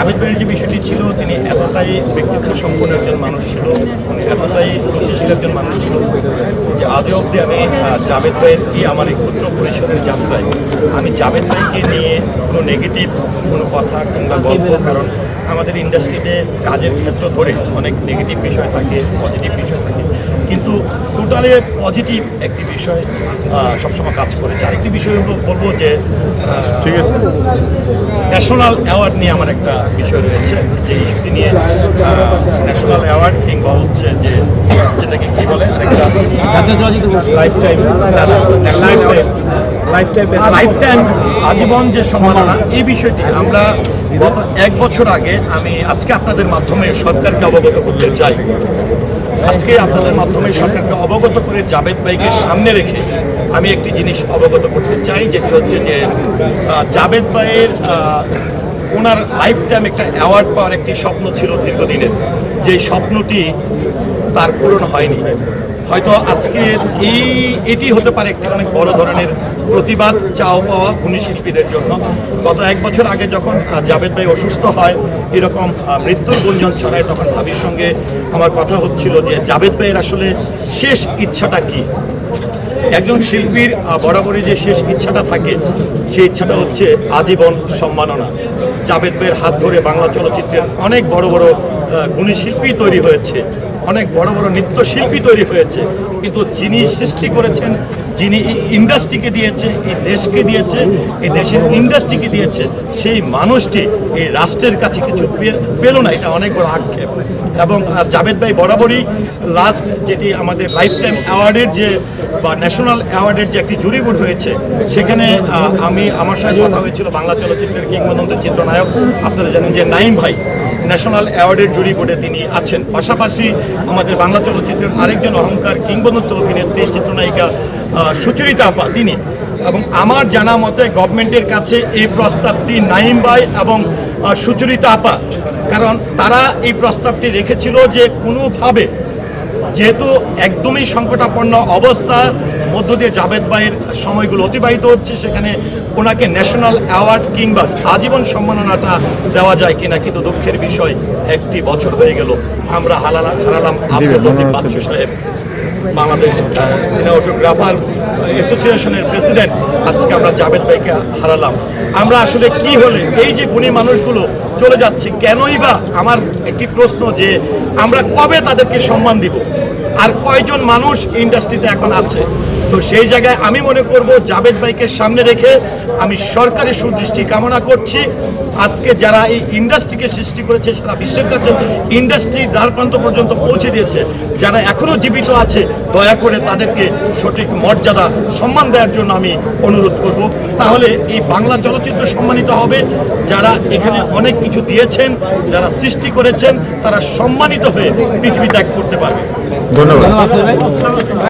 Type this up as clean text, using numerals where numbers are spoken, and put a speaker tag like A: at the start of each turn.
A: জাভেদ ভাইয়ের যে বিষয়টি ছিল, তিনি এতটাই ব্যক্তিত্ব সম্পন্ন একজন মানুষ ছিল, মানে এতটাই গতিশীল একজন মানুষ ছিল যে আজও অবধি আমি জাভেদ ভাইয়ের আমার এই ক্ষুদ্র পরিষদের যাত্রায় আমি জাভেদ ভাইকে নিয়ে কোনো নেগেটিভ কোনো কথা কিংবা গল্প, কারণ আমাদের ইন্ডাস্ট্রিতে কাজের ক্ষেত্র ধরে অনেক নেগেটিভ বিষয় থাকে, পজিটিভ বিষয় থাকে, কিন্তু টোটালি পজিটিভ একটি বিষয় সবসময় কাজ করেছে। আরেকটি বিষয় বলবো যে ঠিক আছে, ন্যাশনাল অ্যাওয়ার্ড নিয়ে আমার একটা বিষয় রয়েছে, যে ইস্যুটি নিয়ে ন্যাশনাল অ্যাওয়ার্ড কিংবা হচ্ছে যে যেটাকে কী বলে লাইফ টাইম আজীবন যে সম্মাননা, এই বিষয়টি আমরা গত 1 বছর আগে আমি আজকে আপনাদের মাধ্যমে সরকারকে অবগত করতে চাই। আজকে আপনাদের মাধ্যমে সরকারকে অবগত করে জাভেদ ভাইকে সামনে রেখে আমি একটি জিনিস অবগত করতে চাই, যেটি হচ্ছে যে জাভেদ ভাইয়ের ওনার লাইফ টাইম একটা অ্যাওয়ার্ড পাওয়ার একটি স্বপ্ন ছিল দীর্ঘদিনের, যে স্বপ্নটি তার পূরণ হয়নি। হয়তো আজকে এটি হতে পারে একটি অনেক বড় ধরনের প্রতিবাদ চাও পাওয়া গুণী শিল্পীদের জন্য। গত 1 বছর আগে যখন জাভেদ ভাই অসুস্থ হয়, এরকম মৃত্যুর গুঞ্জন ছড়ায়, তখন ভাবির সঙ্গে আমার কথা হচ্ছিল যে জাভেদ ভাইয়ের আসলে শেষ ইচ্ছাটা কি। একজন শিল্পীর বরাবরই যে শেষ ইচ্ছাটা থাকে, সেই ইচ্ছাটা হচ্ছে আজীবন সম্মাননা। জাভেদ ভাইয়ের হাত ধরে বাংলা চলচ্চিত্রের অনেক বড় বড় গুণী শিল্পী তৈরি হয়েছে, অনেক বড় বড় নৃত্যশিল্পী তৈরি হয়েছে, কিন্তু যিনি সৃষ্টি করেছেন, যিনি এই ইন্ডাস্ট্রিকে দিয়েছে, এই দেশকে দিয়েছে, এই দেশের ইন্ডাস্ট্রিকে দিয়েছে, সেই মানুষটি এই রাষ্ট্রের কাছে কিছু পেল না। এটা অনেক বড় আক্ষেপ। এবং জাভেদ ভাই বরাবরই লাস্ট যেটি আমাদের লাইফ টাইম অ্যাওয়ার্ডের যে বা ন্যাশনাল অ্যাওয়ার্ডের যে একটি জুরি বোর্ড হয়েছে, সেখানে আমার সঙ্গে কথা হয়েছিল বাংলা চলচ্চিত্রের কিংবদন্তি চিত্রনায়ক, আপনারা জানেন যে নাইম ভাই ন্যাশনাল অ্যাওয়ার্ডের জুরি বোর্ডে তিনি আছেন। পাশাপাশি আমাদের বাংলা চলচ্চিত্রের আরেকজন অহংকার কিংবদন্তি অভিনেত্রী চিত্রনায়িকা সুচরিতা আপা তিনি। এবং আমার জানা মতে গভর্নমেন্টের কাছে এই প্রস্তাবটি নাইম ভাই এবং সুচরিতা আপা, কারণ তারা এই প্রস্তাবটি রেখেছিল যে কোনোভাবে, যেহেতু একদমই সংকটাপন্ন অবস্থার মধ্য দিয়ে জাভেদ ভাইয়ের সময়গুলো অতিবাহিত হচ্ছে, সেখানে ওনাকে ন্যাশনাল অ্যাওয়ার্ড কিংবা আজীবন সম্মাননাটা দেওয়া যায় কিনা। কিন্তু দুঃখের বিষয়, 1টি বছর হয়ে গেল আমরা হারালাম আব্দুল লতিফ বাচ্চু সাহেব, বাংলাদেশ সিনেমাটোগ্রাফার অ্যাসোসিয়েশনের প্রেসিডেন্ট। আজকে আমরা জাভেদ ভাইকে হারালাম। আমরা আসলে কি হলে এই যে গুণী মানুষগুলো চলে যাচ্ছে, কেনই বা? আমার একটি প্রশ্ন যে আমরা কবে তাদেরকে সম্মান দিব? আর কয়জন মানুষ ইন্ডাস্ট্রিতে এখন আছে? তো সেই জায়গায় আমি মনে করব জাভেদ ভাইকে সামনে রেখে আমি সরকারি সুদৃষ্টি কামনা করছি। আজকে যারা এই ইন্ডাস্ট্রিকে সৃষ্টি করেছে, সারা বিশ্বের কাছে ইন্ডাস্ট্রি দ্বারপ্রান্ত পর্যন্ত পৌঁছে দিয়েছে, যারা এখনও জীবিত আছে, দয়া করে তাদেরকে সঠিক মর্যাদা সম্মান দেওয়ার জন্য আমি অনুরোধ করব। তাহলে এই বাংলা চলচ্চিত্র সম্মানিত হবে। যারা এখানে অনেক কিছু দিয়েছেন, যারা সৃষ্টি করেছেন, তারা সম্মানিত হয়ে পৃথিবী ত্যাগ করতে পারবে।
B: ধন্যবাদ।